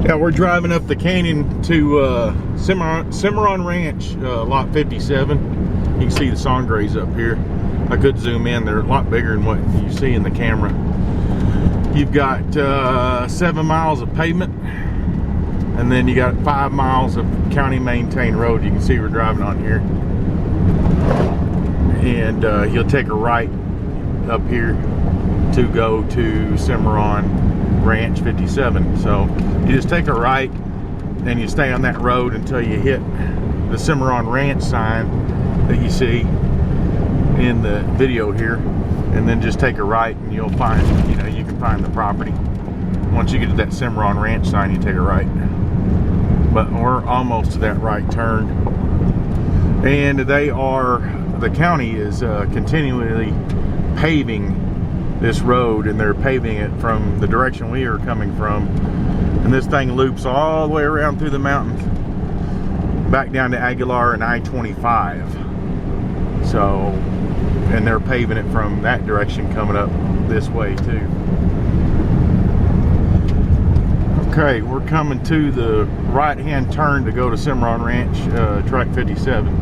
Yeah, we're driving up the canyon to Cimarron Ranch, lot 57. You can see the Sangres up here. I could zoom in. They're a lot bigger than what you see in the camera. You've got 7 miles of pavement, and then you got 5 miles of county maintained road. You can see we're driving on here. And you'll take a right up here to go to Cimarron Ranch 57. So you just take a right and you stay on that road until you hit the Cimarron Ranch sign that you see in the video here, and then just take a right and you'll find, you can find the property. Once you get to that Cimarron Ranch sign, you take a right. But we're almost to that right turn, and the county is continually paving this road, and they're paving it from the direction we are coming from, and this thing loops all the way around through the mountains back down to Aguilar and I-25. So, and they're paving it from that direction coming up this way too. Okay, we're coming to the right hand turn to go to Cimarron Ranch, track 57.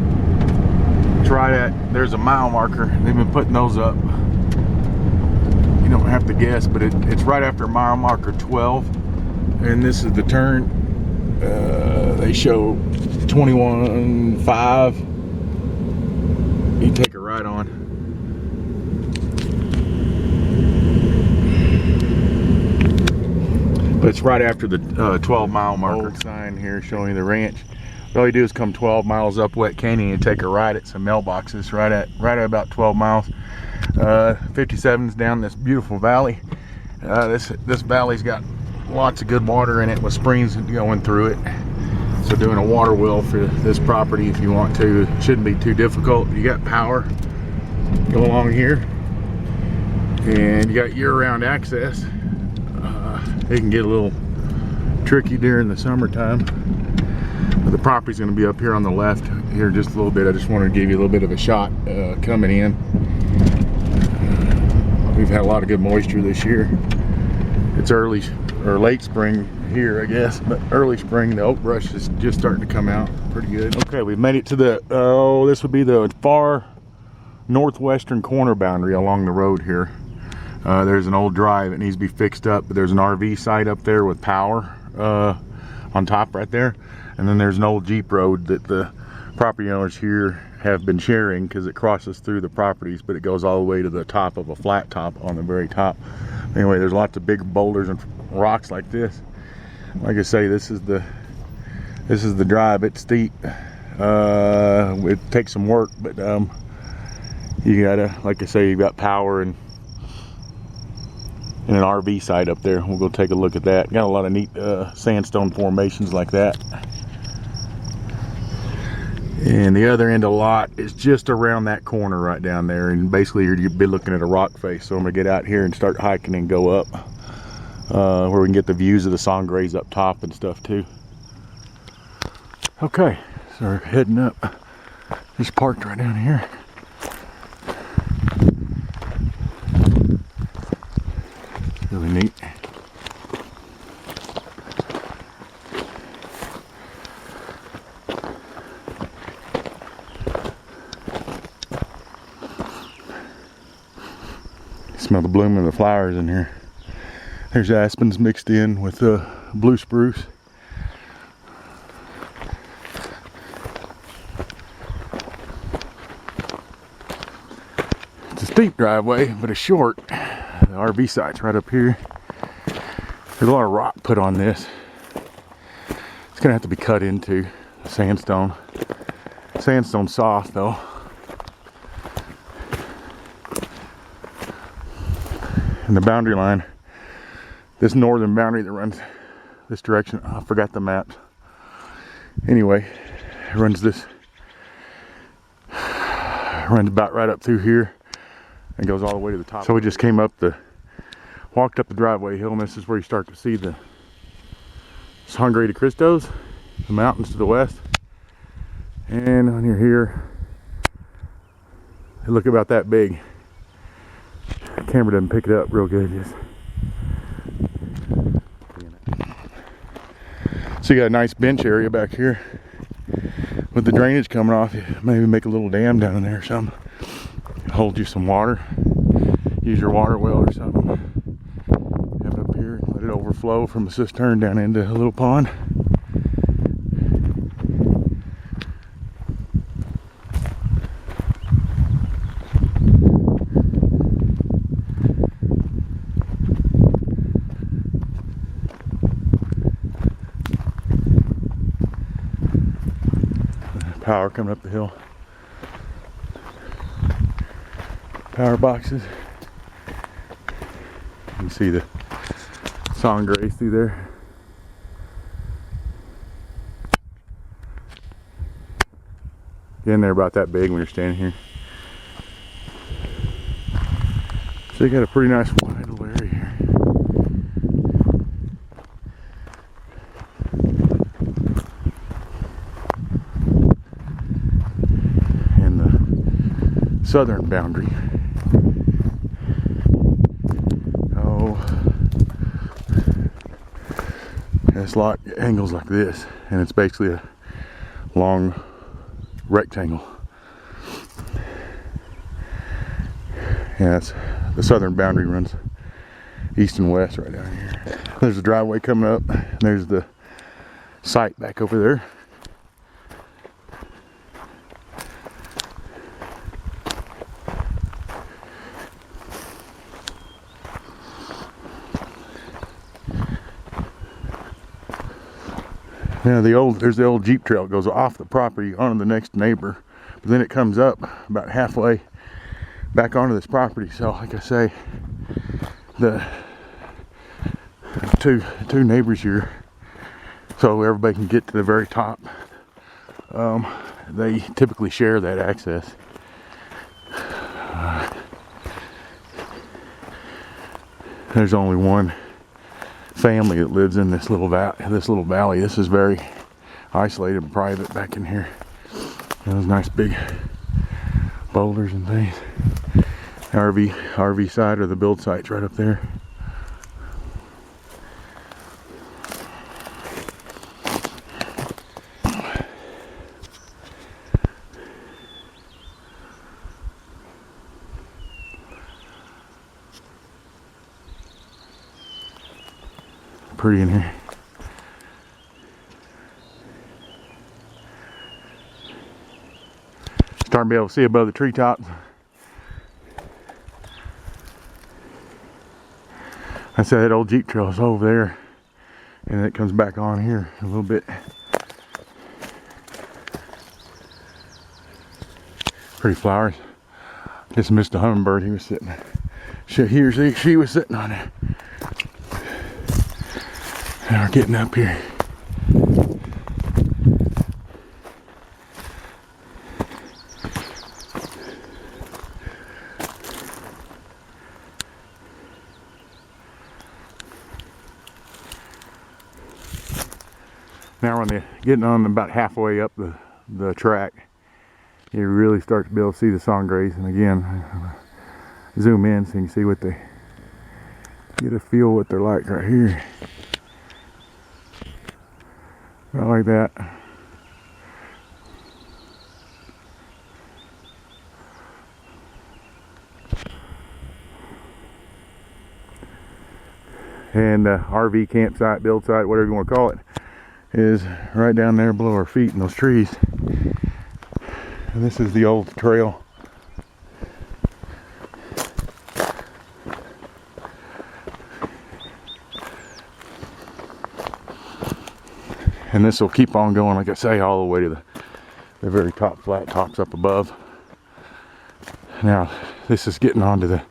It's right at, there's a mile marker. They've been putting those up. You don't have to guess, but it's right after mile marker 12, and this is the turn. They show 21.5. You take a right on. But it's right after the 12-mile marker. Old sign here showing you the ranch. All you do is come 12 miles up Wet Canyon and take a right at some mailboxes right at about 12 miles. 57's down this beautiful valley. This valley's got lots of good water in it with springs going through it. So doing a water wheel for this property, if you want to, it shouldn't be too difficult. You got power go along here, and you got year-round access. It can get a little tricky during the summertime. But the property's going to be up here on the left here just a little bit. I just wanted to give you a little bit of a shot coming in. We've had a lot of good moisture this year. It's early or late spring here, I guess, but early spring. The oak brush is just starting to come out pretty good. Okay, we've made it to the, this would be the far northwestern corner boundary along the road here. There's an old drive that needs to be fixed up, but there's an RV site up there with power on top right there. And then there's an old Jeep road that the property owners here have been sharing because it crosses through the properties, but it goes all the way to the top of a flat top on the very top. Anyway, there's lots of big boulders and rocks like this. Like I say, this is the drive. It's steep. It takes some work, but you gotta, like I say, you've got power and an RV site up there. We'll go take a look at that. Got a lot of neat sandstone formations like that. And the other end of the lot is just around that corner right down there, and basically you'd be looking at a rock face. So I'm gonna get out here and start hiking and go up where we can get the views of the Sangres up top and stuff too. Okay, so we're heading up. Just parked right down here. Really neat. Smell the bloom of the flowers in here. There's aspens mixed in with blue spruce. It's a steep driveway, but it's short. The RV site's right up here. There's a lot of rock put on this. It's gonna have to be cut into sandstone. Sandstone's soft though. And the boundary line, this northern boundary that runs this direction, I forgot the maps. Anyway, it runs about right up through here and goes all the way to the top. So we just came up walked up the driveway hill, and this is where you start to see the Sangre de Cristos, the mountains to the west. And when you're here, they look about that big. The camera doesn't pick it up real good. Just So you got a nice bench area back here with the drainage coming off. Maybe make a little dam down in there or something. Hold you some water. Use your water well or something. Have it up here and let it overflow from a cistern down into a little pond. Power coming up the hill. Power boxes. You can see the song grace through there. Again, they're about that big when you're standing here. So you got a pretty nice wide little area here. Southern boundary. Oh, this lot angles like this, and it's basically a long rectangle. Yeah, it's the southern boundary runs east and west right down here. There's a driveway coming up, and there's the site back over there. Yeah, there's the old Jeep trail that goes off the property onto the next neighbor, but then it comes up about halfway back onto this property. So like I say, the two neighbors here, so everybody can get to the very top. They typically share that access. There's only one family that lives in this little valley. This is very isolated and private back in here. Those nice big boulders and things. RV site, or the build site's right up there. Pretty in here. Starting to be able to see above the treetops. I said that old Jeep trail is over there, and it comes back on here a little bit. Pretty flowers. Just missed a hummingbird. He was sitting. She was sitting on it. Now we're getting up here. Now when they're getting on about halfway up the track, you really start to be able to see the sangres. And again, zoom in so you can see what they get a feel what they're like right here. About like that. And RV campsite, build site, whatever you want to call it, is right down there below our feet in those trees. And this is the old trail. And this will keep on going, like I say, all the way to the very top flat tops up above. Now, this is getting onto the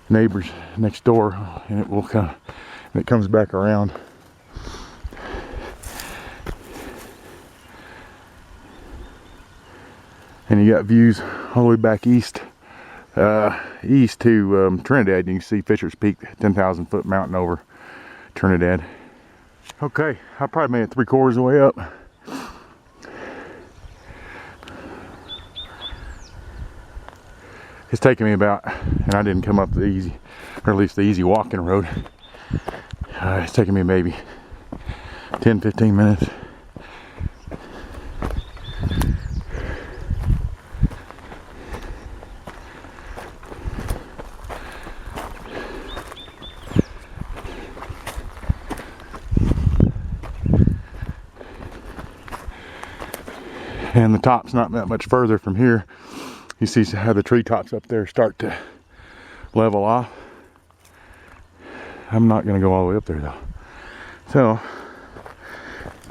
neighbors next door, and it will come, and it comes back around. And you got views all the way back east to Trinidad. You can see Fisher's Peak, 10,000 foot mountain over Trinidad. Okay, I probably made it 3/4 of the way up. It's taken me about, and I didn't come up the easy, or at least the easy walking road. It's taken me maybe 10-15 minutes. And the top's not that much further from here. You see how the treetops up there start to level off. I'm not gonna go all the way up there though. So,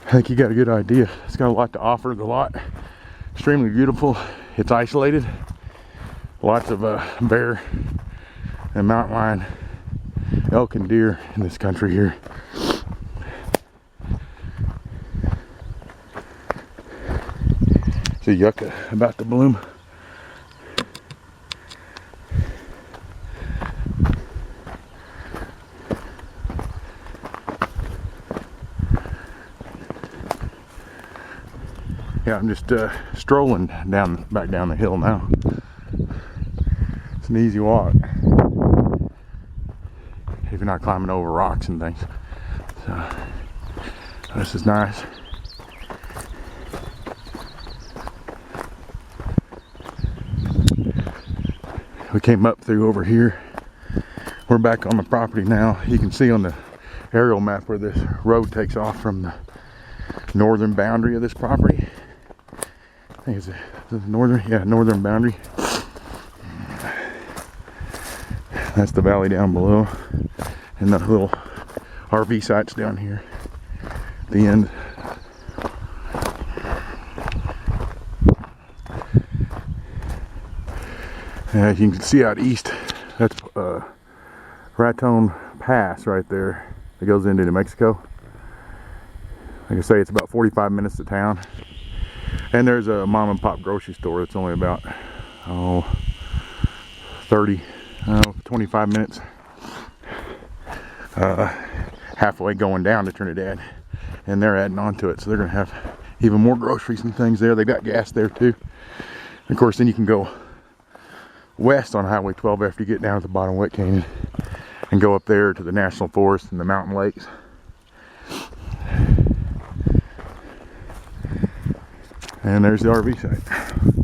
I think you got a good idea. It's got a lot to offer. The lot, extremely beautiful. It's isolated. Lots of bear and mountain lion, elk and deer in this country here. See yucca about to bloom. Yeah, I'm just strolling back down the hill now. It's an easy walk if you're not climbing over rocks and things. So this is nice. We came up through over here. We're back on the property now. You can see on the aerial map where this road takes off from the northern boundary of this property. I think it's the northern, yeah, northern boundary. That's the valley down below, and the little RV sites down here at the end. You can see out east, that's Raton Pass right there. It goes into New Mexico. Like I say, it's about 45 minutes to town. And there's a mom and pop grocery store that's only about 25 minutes halfway going down to Trinidad, and they're adding on to it, so they're gonna have even more groceries and things there. They got gas there too. And of course, then you can go west on Highway 12 after you get down at the bottom of Wet Canyon and go up there to the National Forest and the mountain lakes. And there's the RV site.